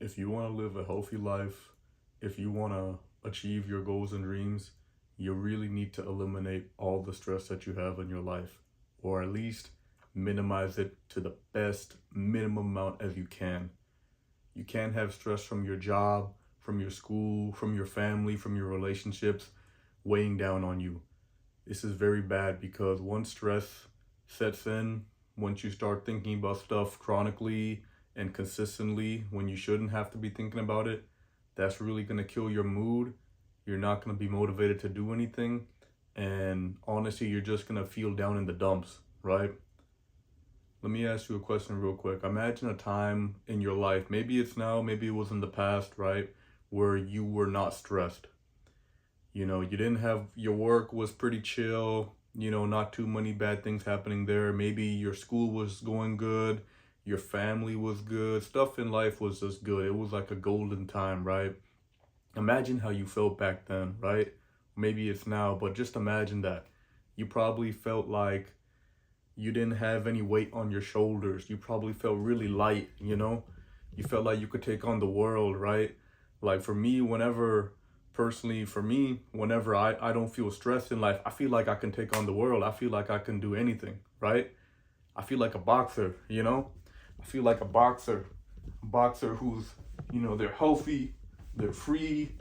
If you want to live a healthy life, if you want to achieve your goals and dreams, you really need to eliminate all the stress that you have in your life, or at least minimize it to the best minimum amount as you can. You can't have stress from your job, from your school, from your family, from your relationships weighing down on you. This is very bad because once stress sets in, once you start thinking about stuff chronically and consistently when you shouldn't have to be thinking about it, that's really going to kill your mood. You're not going to be motivated to do anything. And honestly, you're just going to feel down in the dumps, right? Let me ask you a question real quick. Imagine a time in your life, maybe it's now, maybe it was in the past, right? Where you were not stressed. You didn't have, your work was pretty chill, not too many bad things happening there. Maybe your school was going good, your family was good, stuff in life was just good. It was like a golden time, right? Imagine how you felt back then, right? Maybe it's now, but just imagine that. You probably felt like you didn't have any weight on your shoulders. You probably felt really light, You felt like you could take on the world, right? Like for me, whenever I don't feel stressed in life, I feel like I can take on the world. I feel like I can do anything, right? I feel like a boxer, I feel like a boxer who's, they're healthy, they're free,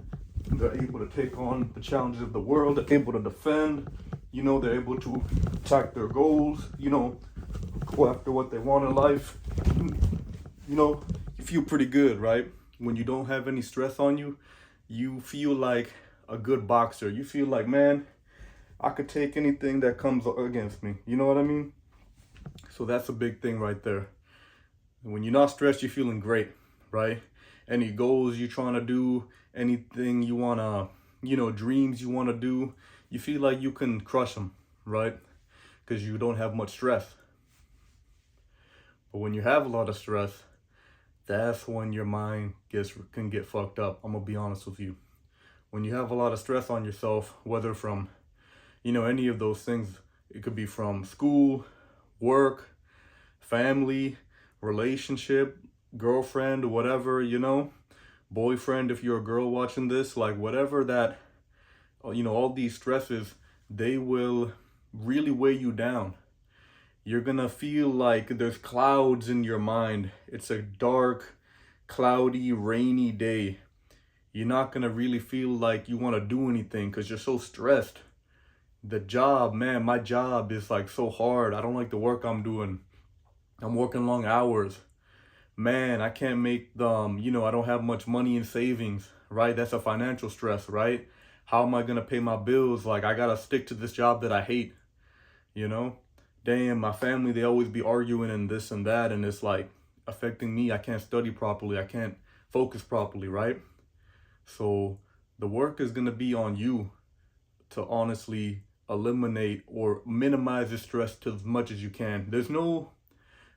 they're able to take on the challenges of the world, they're able to defend, they're able to attack their goals, go after what they want in life. You feel pretty good, right? When you don't have any stress on you, you feel like a good boxer. You feel like, man, I could take anything that comes against me. You know what I mean? So that's a big thing right there. When you're not stressed, you're feeling great, right? Any goals you're trying to do, anything you want to, dreams you want to do, you feel like you can crush them, right? Because you don't have much stress. But when you have a lot of stress, that's when your mind can get fucked up. I'm gonna be honest with you. When you have a lot of stress on yourself, whether from, any of those things, it could be from school, work, family, relationship, girlfriend, whatever, boyfriend, if you're a girl watching this, like whatever that, all these stresses, they will really weigh you down. You're gonna feel like there's clouds in your mind. It's a dark, cloudy, rainy day. You're not gonna really feel like you wanna do anything because you're so stressed. The job, man, my job is like so hard. I don't like the work I'm doing. I'm working long hours. Man, I can't make them, I don't have much money in savings, right? That's a financial stress, right? How am I gonna pay my bills? Like, I gotta stick to this job that I hate, you know? Damn, my family, they always be arguing and this and that, and it's like affecting me. I can't study properly. I can't focus properly, right? So the work is gonna be on you to honestly eliminate or minimize the stress to as much as you can.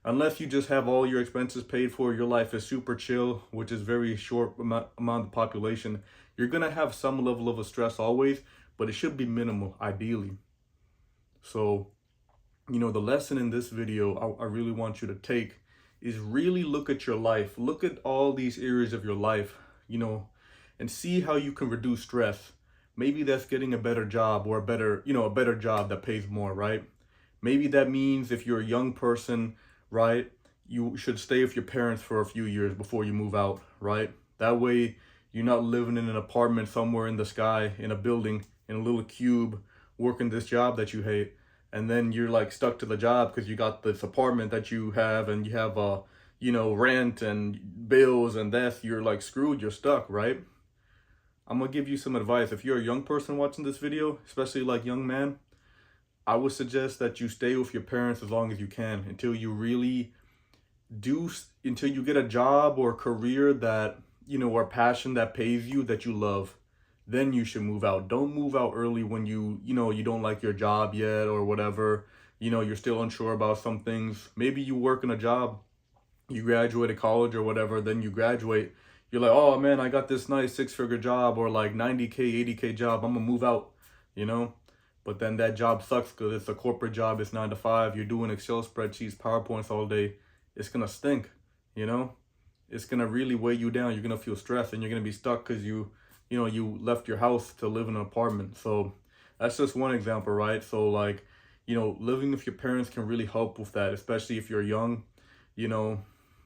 Unless you just have all your expenses paid for, your life is super chill, which is very short amount of population, you're gonna have some level of a stress always, but it should be minimal, ideally. So, the lesson in this video I really want you to take is really look at your life. Look at all these areas of your life, and see how you can reduce stress. Maybe that's getting a better job or a better job that pays more, right? Maybe that means if you're a young person, right, you should stay with your parents for a few years before you move out, right? That way you're not living in an apartment somewhere in the sky, in a building, in a little cube, working this job that you hate. And then you're like stuck to the job because you got this apartment that you have and you have rent and bills and that's, you're like screwed, you're stuck, right? I'm gonna give you some advice. If you're a young person watching this video, especially like young man, I would suggest that you stay with your parents as long as you can until you get a job or a career that, or a passion that pays you, that you love. Then you should move out. Don't move out early when you don't like your job yet or whatever. You're still unsure about some things. Maybe you work in a job, you graduated college or whatever, then you graduate. You're like, oh man, I got this nice 6-figure job or like 90K, 80K job. I'm gonna move out, But then that job sucks because it's a corporate job. It's 9 to 5. You're doing Excel spreadsheets, PowerPoints all day. It's gonna stink, it's gonna really weigh you down. You're gonna feel stressed and you're gonna be stuck because you left your house to live in an apartment. So that's just one example, right? So like, living with your parents can really help with that, especially if you're young. You know,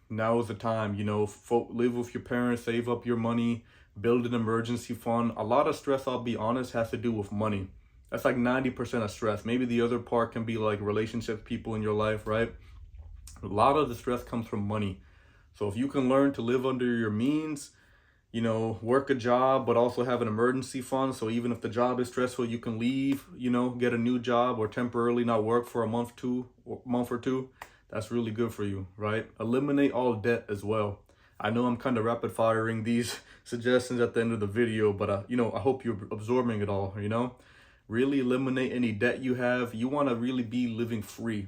now is the time, live with your parents, save up your money, build an emergency fund. A lot of stress, I'll be honest, has to do with money. That's like 90% of stress. Maybe the other part can be like relationships, people in your life, right? A lot of the stress comes from money. So if you can learn to live under your means, work a job, but also have an emergency fund. So even if the job is stressful, you can leave, get a new job or temporarily not work for a month or two. That's really good for you, right? Eliminate all debt as well. I know I'm kind of rapid firing these suggestions at the end of the video, but I hope you're absorbing it all, Really eliminate any debt you have. You want to really be living free.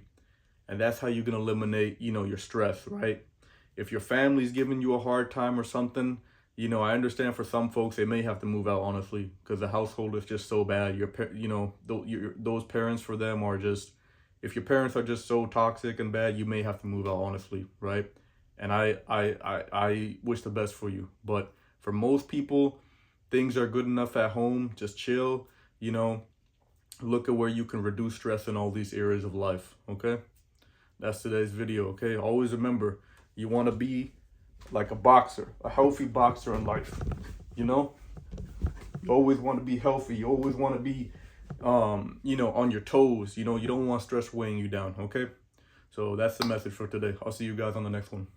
And that's how you can eliminate, your stress, right? If your family's giving you a hard time or something, I understand for some folks, they may have to move out, honestly, because the household is just so bad. Those parents for them are just, if your parents are just so toxic and bad, you may have to move out, honestly, right? And I wish the best for you. But for most people, things are good enough at home. Just chill, look at where you can reduce stress in all these areas of life, okay? That's today's video, okay? Always remember, you want to be like a boxer, a healthy boxer in life, You always want to be healthy. You always want to be, on your toes. You don't want stress weighing you down, okay? So that's the message for today. I'll see you guys on the next one.